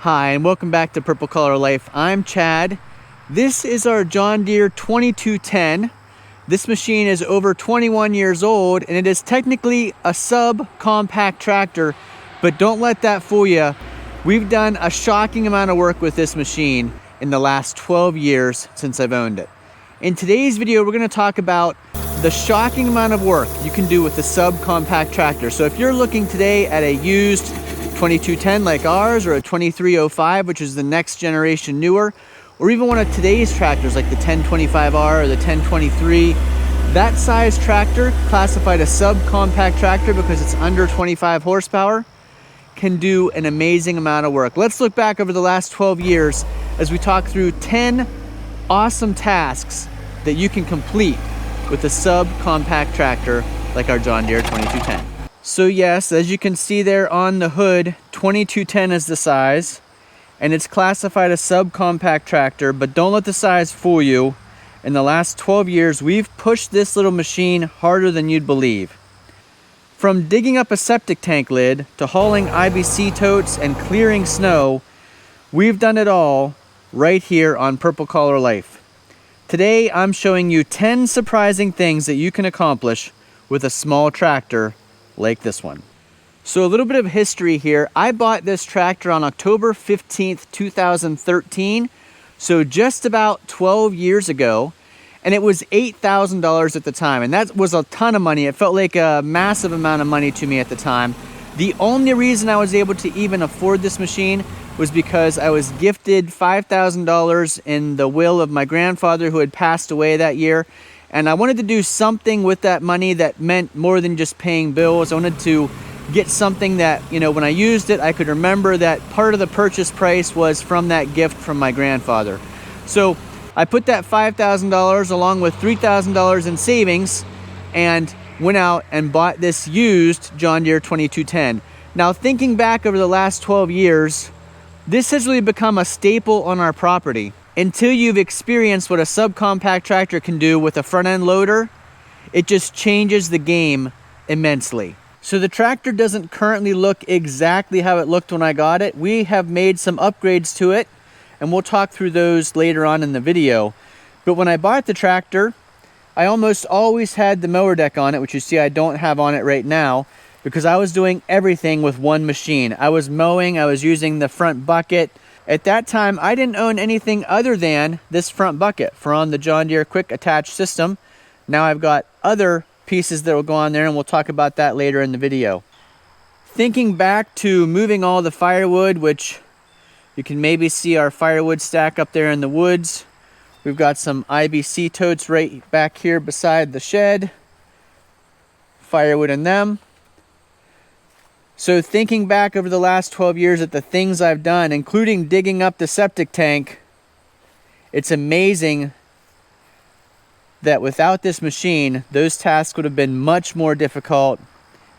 Hi, and welcome back to Purple Collar Life. I'm Chad. This is our John Deere 2210. This machine is over 21 years old, and it is technically a sub-compact tractor, but don't let that fool you. We've done a shocking amount of work with this machine in the last 12 years since I've owned it. In today's video, we're going to talk about the shocking amount of work you can do with the sub-compact tractor. So if you're looking today at a used 2210 like ours, or a 2305, which is the next generation newer, or even one of today's tractors like the 1025R or the 1023, that size tractor, classified a sub-compact tractor because it's under 25 horsepower, can do an amazing amount of work. Let's look back over the last 12 years as we talk through 10 awesome tasks that you can complete with a sub-compact tractor like our John Deere 2210. So yes, as you can see there on the hood, 2210 is the size, and it's classified a subcompact tractor, but don't let the size fool you. In the last 12 years, we've pushed this little machine harder than you'd believe. From digging up a septic tank lid to hauling IBC totes and clearing snow, we've done it all right here on Purple Collar Life. Today, I'm showing you 10 surprising things that you can accomplish with a small tractor like this one. So a little bit of history here. I bought this tractor on October 15th, 2013, so just about 12 years ago, and it was $8,000 at the time, and that was a ton of money. It felt like a massive amount of money to me at the time. The only reason I was able to even afford this machine was because I was gifted $5,000 in the will of my grandfather who had passed away that year. And I wanted to do something with that money that meant more than just paying bills. I wanted to get something that, you know, when I used it, I could remember that part of the purchase price was from that gift from my grandfather. So I put that $5,000 along with $3,000 in savings and went out and bought this used John Deere 2210. Now, thinking back over the last 12 years, this has really become a staple on our property. Until you've experienced what a subcompact tractor can do with a front end loader, it just changes the game immensely. So the tractor doesn't currently look exactly how it looked when I got it. We have made some upgrades to it, and we'll talk through those later on in the video. But when I bought the tractor, I almost always had the mower deck on it, which you see I don't have on it right now, because I was doing everything with one machine. I was mowing, I was using the front bucket. At that time, I didn't own anything other than this front bucket from the John Deere quick attach system. Now I've got other pieces that will go on there, and we'll talk about that later in the video. Thinking back to moving all the firewood, which you can maybe see our firewood stack up there in the woods. We've got some IBC totes right back here beside the shed. Firewood in them. So thinking back over the last 12 years at the things I've done, including digging up the septic tank, it's amazing that without this machine, those tasks would have been much more difficult,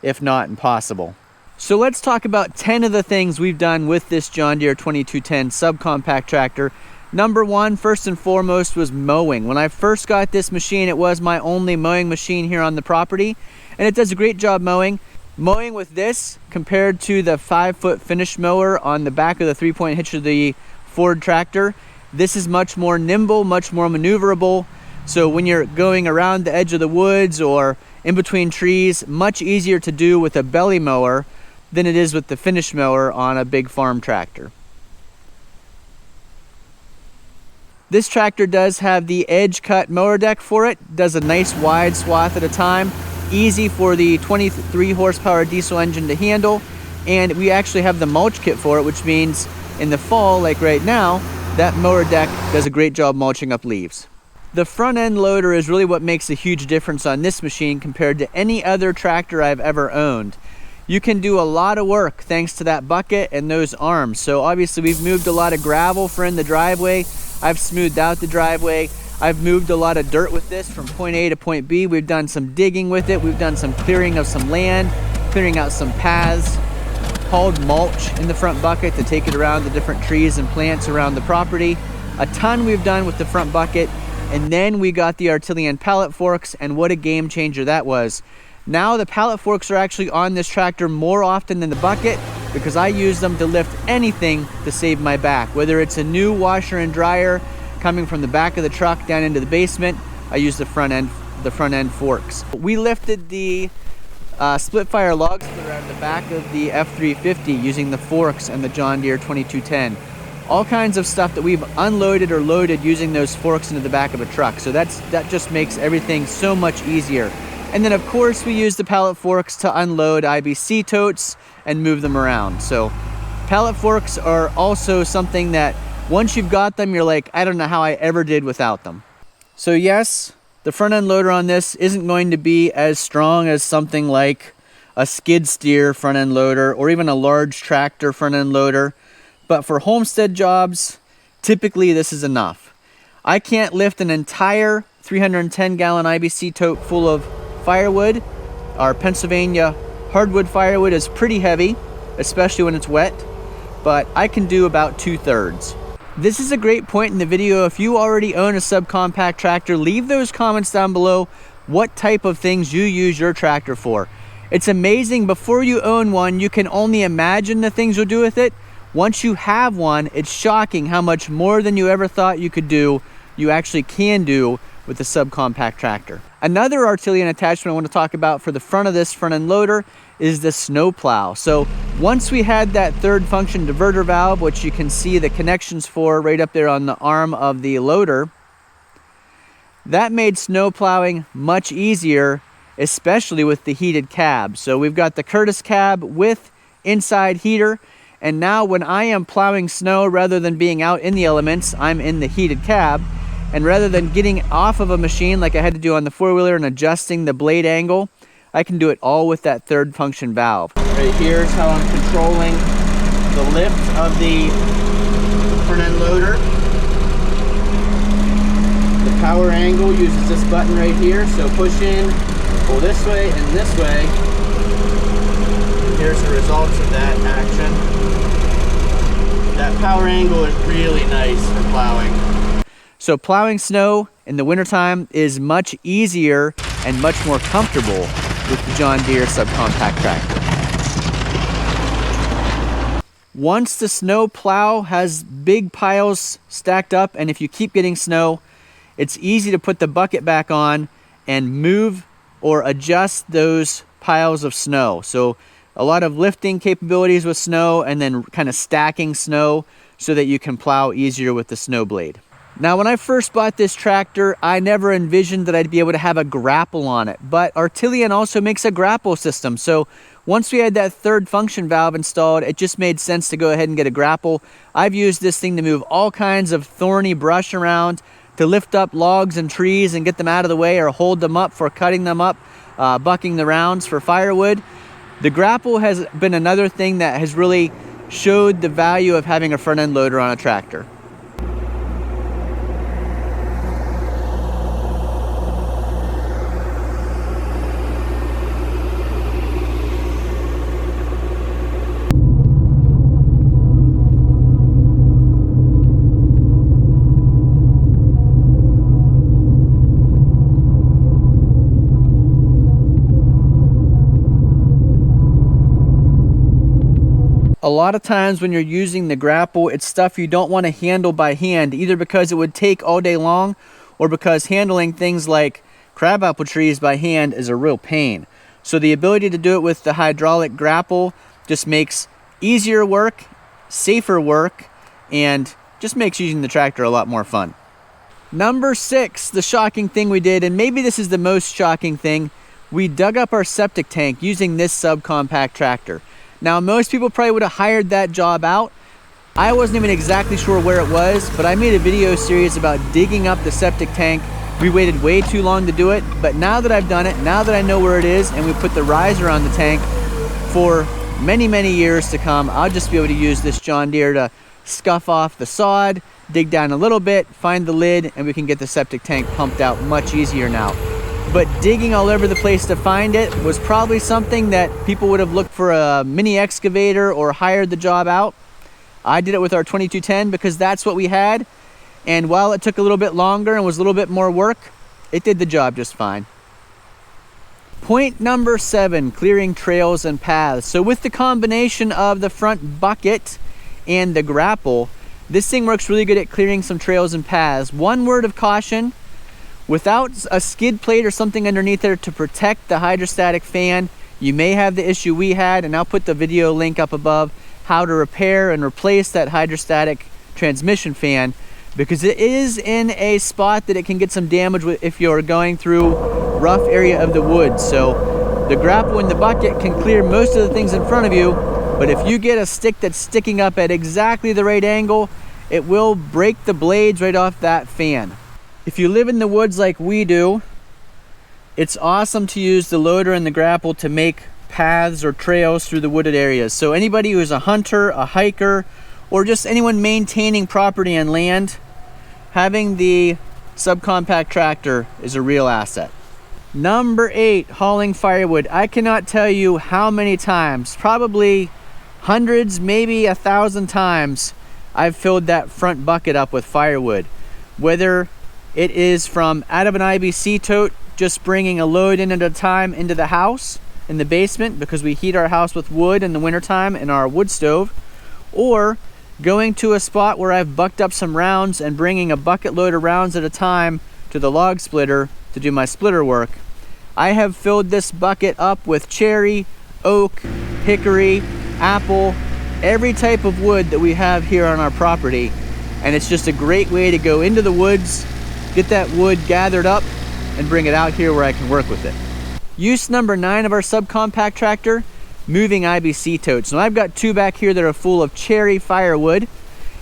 if not impossible. So let's talk about 10 of the things we've done with this John Deere 2210 subcompact tractor. Number one, first and foremost, was mowing. When I first got this machine, it was my only mowing machine here on the property, and it does a great job mowing. Mowing with this compared to the 5-foot finish mower on the back of the 3-point hitch of the Ford tractor, this is much more nimble, much more maneuverable. So when you're going around the edge of the woods or in between trees, much easier to do with a belly mower than it is with the finish mower on a big farm tractor. This tractor does have the edge cut mower deck for it, does a nice wide swath at a time. Easy for the 23 horsepower diesel engine to handle, and we actually have the mulch kit for it, which means in the fall, like right now, that mower deck does a great job mulching up leaves. The front end loader is really what makes a huge difference on this machine compared to any other tractor I've ever owned. You can do a lot of work thanks to that bucket and those arms. So obviously we've moved a lot of gravel for in the driveway. I've smoothed out the driveway. I've moved a lot of dirt with this from point A to point B. We've done some digging with it. We've done some clearing of some land, clearing out some paths, hauled mulch in the front bucket to take it around the different trees and plants around the property. A ton we've done with the front bucket. And then we got the Artillean pallet forks, and what a game changer that was. Now the pallet forks are actually on this tractor more often than the bucket, because I use them to lift anything to save my back. Whether it's a new washer and dryer coming from the back of the truck down into the basement, I use the front end forks. We lifted the split fire log splitter out of the back of the F350 using the forks and the John Deere 2210. All kinds of stuff that we've unloaded or loaded using those forks into the back of a truck. So that just makes everything so much easier. And then of course we use the pallet forks to unload IBC totes and move them around. So pallet forks are also something that once you've got them, you're like, I don't know how I ever did without them. So yes, the front end loader on this isn't going to be as strong as something like a skid steer front end loader or even a large tractor front end loader. But for homestead jobs, typically this is enough. I can't lift an entire 310 gallon IBC tote full of firewood. Our Pennsylvania hardwood firewood is pretty heavy, especially when it's wet, but I can do about 2/3. This is a great point in the video. If you already own a subcompact tractor, leave those comments down below what type of things you use your tractor for. It's amazing, before you own one, you can only imagine the things you'll do with it. Once you have one, it's shocking how much more than you ever thought you could do, you actually can do with a subcompact tractor. Another Artilian attachment I want to talk about for the front of this front end loader is the snow plow. So once we had that third function diverter valve, which you can see the connections for right up there on the arm of the loader, that made snow plowing much easier, especially with the heated cab. So we've got the Curtis cab with inside heater. And now when I am plowing snow, rather than being out in the elements, I'm in the heated cab. And rather than getting off of a machine like I had to do on the four-wheeler and adjusting the blade angle, I can do it all with that third function valve. Right here's how I'm controlling the lift of the front end loader. The power angle uses this button right here. So push in, pull this way and this way. Here's the results of that action. That power angle is really nice for plowing. So plowing snow in the wintertime is much easier and much more comfortable with the John Deere subcompact tractor. Once the snow plow has big piles stacked up, and if you keep getting snow, it's easy to put the bucket back on and move or adjust those piles of snow. So a lot of lifting capabilities with snow and then kind of stacking snow so that you can plow easier with the snow blade. Now, when I first bought this tractor, I never envisioned that I'd be able to have a grapple on it, but Artilian also makes a grapple system. So once we had that third function valve installed, it just made sense to go ahead and get a grapple. I've used this thing to move all kinds of thorny brush around, to lift up logs and trees and get them out of the way, or hold them up for cutting them up, bucking the rounds for firewood. The grapple has been another thing that has really showed the value of having a front end loader on a tractor. A lot of times when you're using the grapple, it's stuff you don't want to handle by hand, either because it would take all day long or because handling things like crabapple trees by hand is a real pain. So the ability to do it with the hydraulic grapple just makes easier work, safer work, and just makes using the tractor a lot more fun. Number 6, the shocking thing we did, and maybe this is the most shocking thing, we dug up our septic tank using this subcompact tractor. Now, most people probably would have hired that job out. I wasn't even exactly sure where it was, but I made a video series about digging up the septic tank. We waited way too long to do it, but now that I've done it, now that I know where it is, and we put the riser on the tank, for many, many years to come, I'll just be able to use this John Deere to scuff off the sod, dig down a little bit, find the lid, and we can get the septic tank pumped out much easier now. But digging all over the place to find it was probably something that people would have looked for a mini excavator or hired the job out. I did it with our 2210 because that's what we had. And while it took a little bit longer and was a little bit more work, it did the job just fine. Point number 7, clearing trails and paths. So with the combination of the front bucket and the grapple, this thing works really good at clearing some trails and paths. One word of caution, without a skid plate or something underneath there to protect the hydrostatic fan, you may have the issue we had, and I'll put the video link up above, how to repair and replace that hydrostatic transmission fan, because it is in a spot that it can get some damage if you're going through rough area of the woods. So the grapple in the bucket can clear most of the things in front of you, but if you get a stick that's sticking up at exactly the right angle, it will break the blades right off that fan. If you live in the woods like we do, it's awesome to use the loader and the grapple to make paths or trails through the wooded areas. So anybody who's a hunter, a hiker, or just anyone maintaining property and land, having the subcompact tractor is a real asset. Number 8, hauling firewood. I cannot tell you how many times, probably hundreds, maybe 1,000 times, I've filled that front bucket up with firewood. Whether it is from out of an IBC tote, just bringing a load in at a time into the house, in the basement, because we heat our house with wood in the wintertime in our wood stove, or going to a spot where I've bucked up some rounds and bringing a bucket load of rounds at a time to the log splitter to do my splitter work. I have filled this bucket up with cherry, oak, hickory, apple, every type of wood that we have here on our property, and it's just a great way to go into the woods, get that wood gathered up, and bring it out here where I can work with it. Use number 9 of our subcompact tractor, moving IBC totes. Now I've got 2 back here that are full of cherry firewood,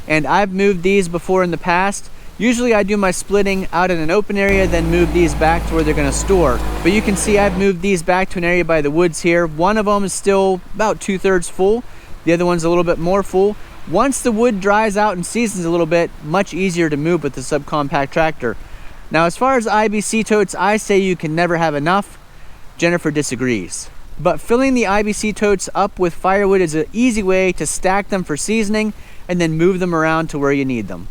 and I've moved these before in the past. Usually I do my splitting out in an open area, then move these back to where they're gonna store. But you can see I've moved these back to an area by the woods here. One of them is still about 2/3 full. The other one's a little bit more full. Once the wood dries out and seasons a little bit, much easier to move with the subcompact tractor. Now as far as IBC totes, I say you can never have enough. Jennifer disagrees. But filling the IBC totes up with firewood is an easy way to stack them for seasoning and then move them around to where you need them.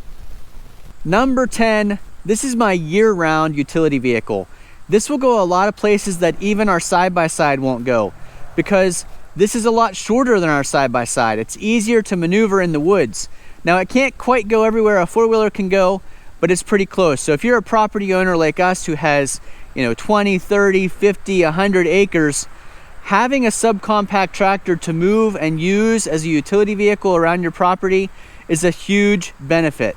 Number 10, this is my year-round utility vehicle. This will go a lot of places that even our side-by-side won't go, because this is a lot shorter than our side-by-side. It's easier to maneuver in the woods. Now it can't quite go everywhere a four-wheeler can go, but it's pretty close. So if you're a property owner like us who has 20, 30, 50, 100 acres, having a subcompact tractor to move and use as a utility vehicle around your property is a huge benefit.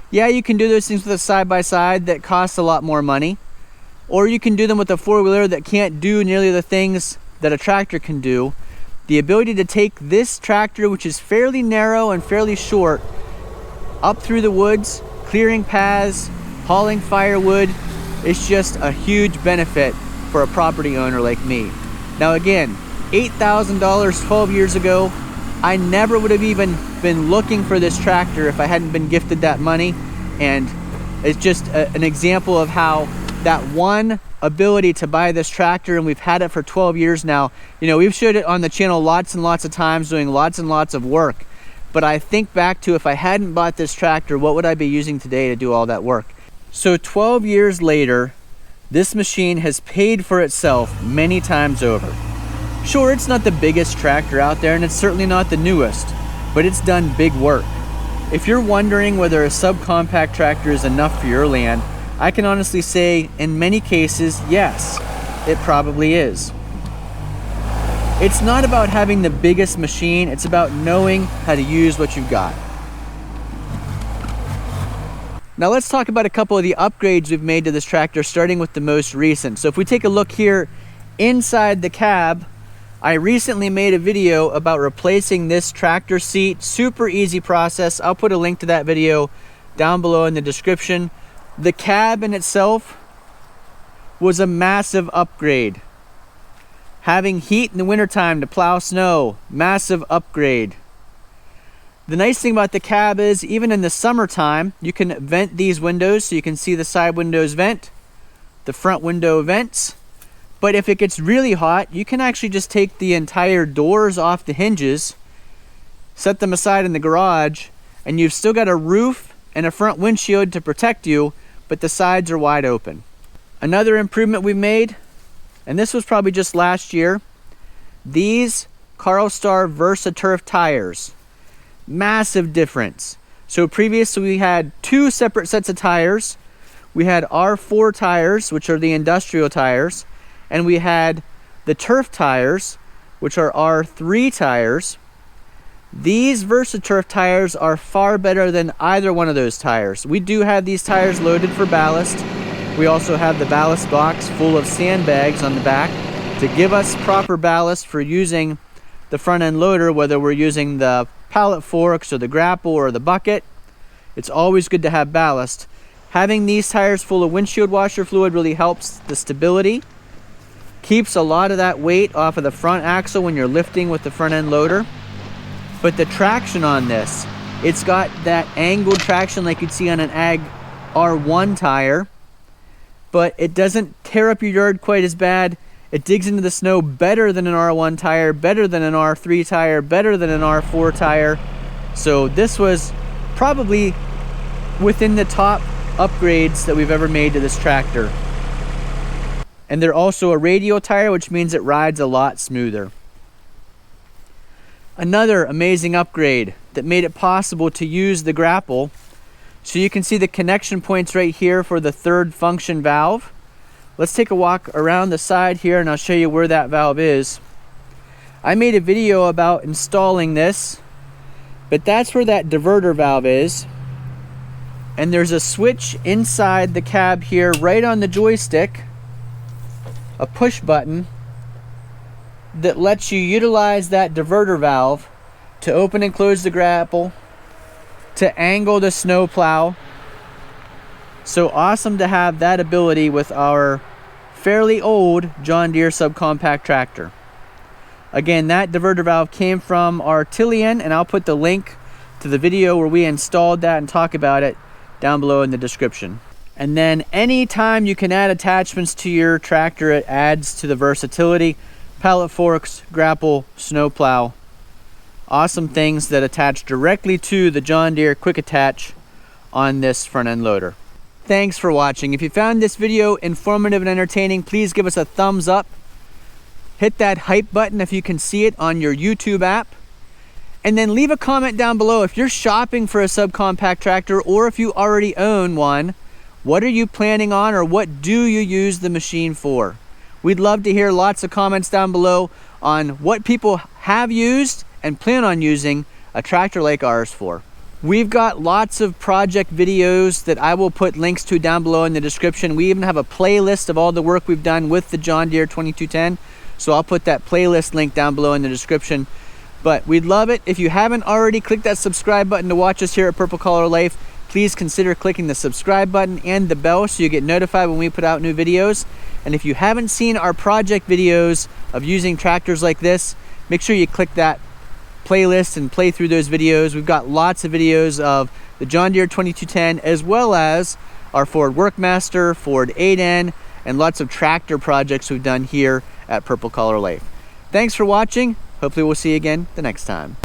Yeah, you can do those things with a side-by-side that costs a lot more money, or you can do them with a four-wheeler that can't do nearly the things that a tractor can do. The ability to take this tractor, which is fairly narrow and fairly short, up through the woods, clearing paths, hauling firewood, it's just a huge benefit for a property owner like me. Now again, $8,000 12 years ago, I never would have even been looking for this tractor if I hadn't been gifted that money. And it's just an example of how that one ability to buy this tractor, and we've had it for 12 years now. We've showed it on the channel lots and lots of times, doing lots and lots of work. But I think back to, if I hadn't bought this tractor, what would I be using today to do all that work? So 12 years later, this machine has paid for itself many times over. Sure, it's not the biggest tractor out there, and it's certainly not the newest, but it's done big work. If you're wondering whether a subcompact tractor is enough for your land, I can honestly say, in many cases, yes, it probably is. It's not about having the biggest machine, it's about knowing how to use what you've got. Now let's talk about a couple of the upgrades we've made to this tractor, starting with the most recent. So if we take a look here inside the cab, I recently made a video about replacing this tractor seat. Super easy process. I'll put a link to that video down below in the description. The cab in itself was a massive upgrade. Having heat in the wintertime to plow snow, massive upgrade. The nice thing about the cab is, even in the summertime, you can vent these windows, so you can see the side windows vent, the front window vents. But if it gets really hot, you can actually just take the entire doors off the hinges, set them aside in the garage, and you've still got a roof and a front windshield to protect you, but the sides are wide open. Another improvement we made, and this was probably just last year, these Carlstar VersaTurf tires. Massive difference. So previously we had two separate sets of tires. We had R4 tires, which are the industrial tires, and we had the turf tires, which are R3 tires. These VersaTurf tires are far better than either one of those tires. We do have these tires loaded for ballast. We also have the ballast box full of sandbags on the back to give us proper ballast for using the front end loader, whether we're using the pallet forks or the grapple or the bucket. It's always good to have ballast. Having these tires full of windshield washer fluid really helps the stability, keeps a lot of that weight off of the front axle when you're lifting with the front end loader. But the traction on this, it's got that angled traction like you'd see on an Ag R1 tire, but it doesn't tear up your yard quite as bad. It digs into the snow better than an R1 tire, better than an R3 tire, better than an R4 tire. So this was probably within the top upgrades that we've ever made to this tractor. And they're also a radial tire, which means it rides a lot smoother. Another amazing upgrade that made it possible to use the grapple. So you can see the connection points right here for the third function valve. Let's take a walk around the side here and I'll show you where that valve is. I made a video about installing this, but that's where that diverter valve is. And there's a switch inside the cab here right on the joystick, a push button that lets you utilize that diverter valve to open and close the grapple, to angle the snow plow. So awesome to have that ability with our fairly old John Deere subcompact tractor. Again, that diverter valve came from our Tillian, and I'll put the link to the video where we installed that and talk about it down below in the description. And then anytime you can add attachments to your tractor, it adds to the versatility. Pallet forks, grapple, snowplow. Awesome things that attach directly to the John Deere Quick Attach on this front end loader. Thanks for watching. If you found this video informative and entertaining, please give us a thumbs up. Hit that hype button if you can see it on your YouTube app. And then leave a comment down below if you're shopping for a subcompact tractor or if you already own one. What are you planning on, or what do you use the machine for? We'd love to hear lots of comments down below on what people have used and plan on using a tractor like ours for. We've got lots of project videos that I will put links to down below in the description. We even have a playlist of all the work we've done with the John Deere 2210. So I'll put that playlist link down below in the description. But we'd love it if you haven't already clicked that subscribe button to watch us here at Purple Collar Life. Please consider clicking the subscribe button and the bell so you get notified when we put out new videos. And if you haven't seen our project videos of using tractors like this, make sure you click that playlist and play through those videos. We've got lots of videos of the John Deere 2210 as well as our Ford Workmaster, Ford 8N, and lots of tractor projects we've done here at Purple Collar Life. Thanks for watching. Hopefully we'll see you again the next time.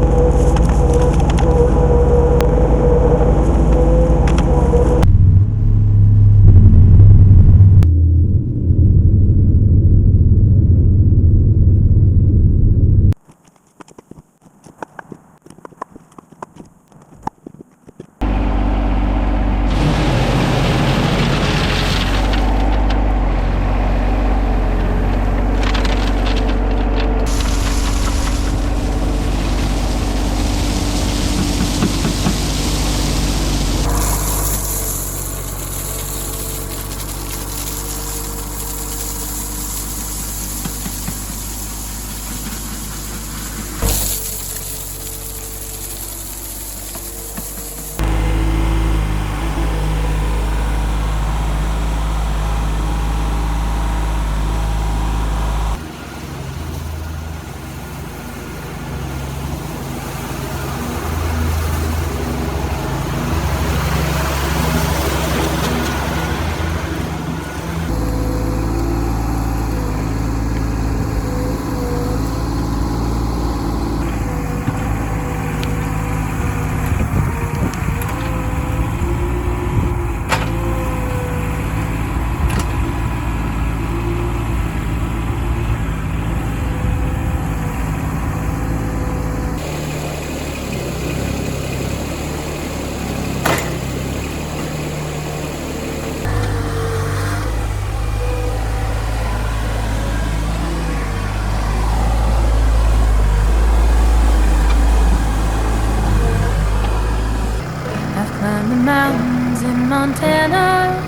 Climbed the mountains in Montana,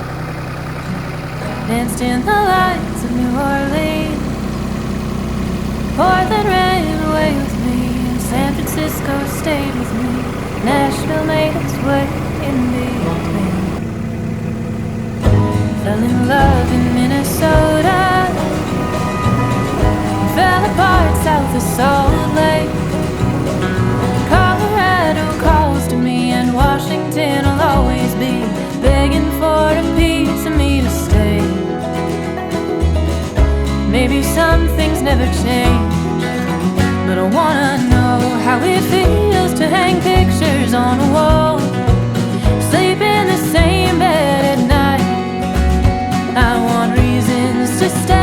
danced in the lights of New Orleans. Portland ran away with me, and San Francisco stayed with me. Nashville made its way in between. Fell in love in Minnesota, fell apart south of Salt Lake. Colorado calls to me, and Washington will always be begging for a piece of me to stay. Maybe some things never change, but I wanna know how it feels to hang pictures on a wall, sleep in the same bed at night. I want reasons to stay.